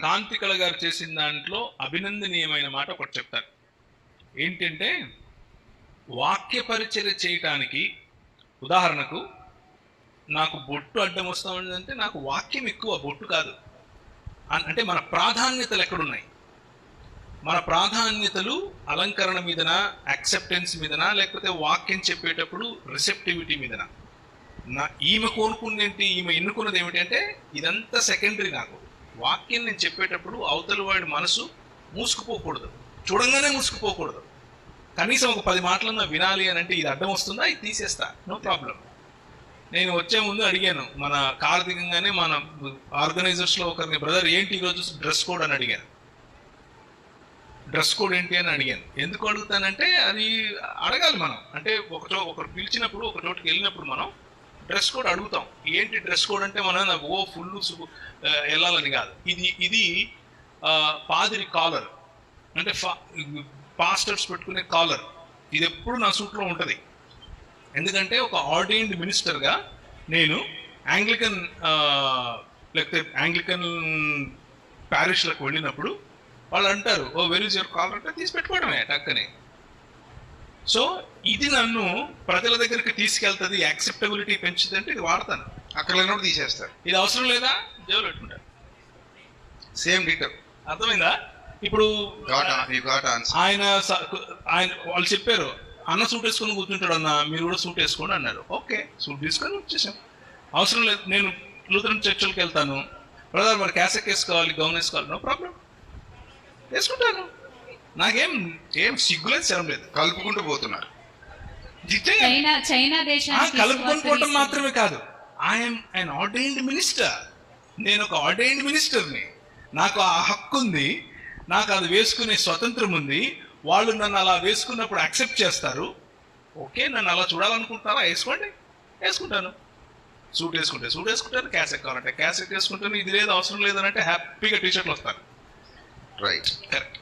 కాంతికళ గారు చేసిన దాంట్లో అభినందనీయమైన మాట ఒకటి చెప్తారు. ఏంటంటే, వాక్య పరిచర్య చేయటానికి ఉదాహరణకు నాకు బొట్టు అడ్డం వస్తా ఉందంటే నాకు వాక్యం ఎక్కువ, బొట్టు కాదు. అంటే మన ప్రాధాన్యతలు ఎక్కడున్నాయి? మన ప్రాధాన్యతలు అలంకరణ మీదనా, యాక్సెప్టెన్స్ మీదనా, లేకపోతే వాక్యం చెప్పేటప్పుడు రిసెప్టివిటీ మీదనా? ఈమె కోరుకునేంటి, ఈమె ఎన్నుకున్నది ఏమిటి అంటే ఇదంతా సెకండరీ. నాకు వాక్యం నేను చెప్పేటప్పుడు అవతల వాడి మనసు మూసుకుపోకూడదు, చూడంగానే మూసుకుపోకూడదు. కనీసం ఒక 10 మాటలన్నా వినాలి అని అంటే ఇది అడ్డం వస్తుందా, ఇది తీసేస్తా, నో ప్రాబ్లం. నేను వచ్చే ముందు అడిగాను, మన కారు దిగంగానే మన ఆర్గనైజర్స్లో ఒకరిని, బ్రదర్ ఏంటి ఈరోజు డ్రెస్ కోడ్ అని అడిగాను. డ్రెస్ కోడ్ ఏంటి అని అడిగాను. ఎందుకు అడుగుతానంటే అది అడగాలి మనం. అంటే ఒకరు పిలిచినప్పుడు, ఒక చోటుకి వెళ్ళినప్పుడు మనం డ్రెస్ కోడ్ అడుగుతాం. ఏంటి డ్రెస్ కోడ్ అంటే మనం ఫుల్ వెళ్ళాలని కాదు. ఇది పాదిరి కాలర్, అంటే పాస్టర్స్ పెట్టుకునే కాలర్, ఇది ఎప్పుడు నా సూట్లో ఉంటుంది. ఎందుకంటే ఒక ఆర్డైన్డ్ మినిస్టర్గా నేను యాంగ్లికన్ లేకపోతే యాంగ్లికన్ ప్యారిష్లకు వెళ్ళినప్పుడు వాళ్ళు అంటారు, ఓ వెర్ ఇస్ యువర్ కాలర్ అంటే తీసి పెట్టుకోవడమే టక్కనే. సో ఇది నన్ను ప్రజల దగ్గరికి తీసుకెళ్తుంది, యాక్సెప్టబిలిటీ పెంచుతుంది అంటే ఇది వాడతాను. అక్కడ లేనప్పుడు తీసేస్తారు. ఇది అవసరం లేదా, జేబులో పెట్టుకుంటారు. Same detail. అర్థమైందా? ఇప్పుడు ఆయన వాళ్ళు చెప్పారు, అన్న సూట్ వేసుకొని కూర్చుంటాడు అన్న, మీరు కూడా సూట్ వేసుకోండి అన్నారు. ఓకే, సూట్ తీసుకొని వచ్చేసాం. అవసరం లేదు. నేను లూథరన్ చర్చిలకు వెళ్తాను, బ్రదర్ మరి క్యాసెట్ వేసుకోవాలి, గౌన్ వేసుకోవాలి, నో ప్రాబ్లం, వేసుకుంటాను. నాకేం సిగ్గులేదు, శరం లేదు. కలుపుకుంటూ పోతున్నారు. కలుపుకొని పోవటం మాత్రమే కాదు, ఐఎమ్ అన్ ఆర్డైన్డ్ మినిస్టర్. నేను ఒక ఆర్డైన్డ్ మినిస్టర్ని, నాకు ఆ హక్కు ఉంది, నాకు అది వేసుకునే స్వతంత్రం ఉంది. వాళ్ళు నన్ను అలా వేసుకున్నప్పుడు యాక్సెప్ట్ చేస్తారు. ఓకే, నన్ను అలా చూడాలనుకుంటున్నారా, వేసుకోండి, వేసుకుంటాను. సూట్ వేసుకుంటే సూట్ వేసుకుంటాను, క్యాసెట్ కావాలంటే క్యాసెట్ వేసుకుంటాను. ఇది లేదు, అవసరం లేదనంటే హ్యాపీగా టీషర్ట్లు వస్తాను. Right, correct.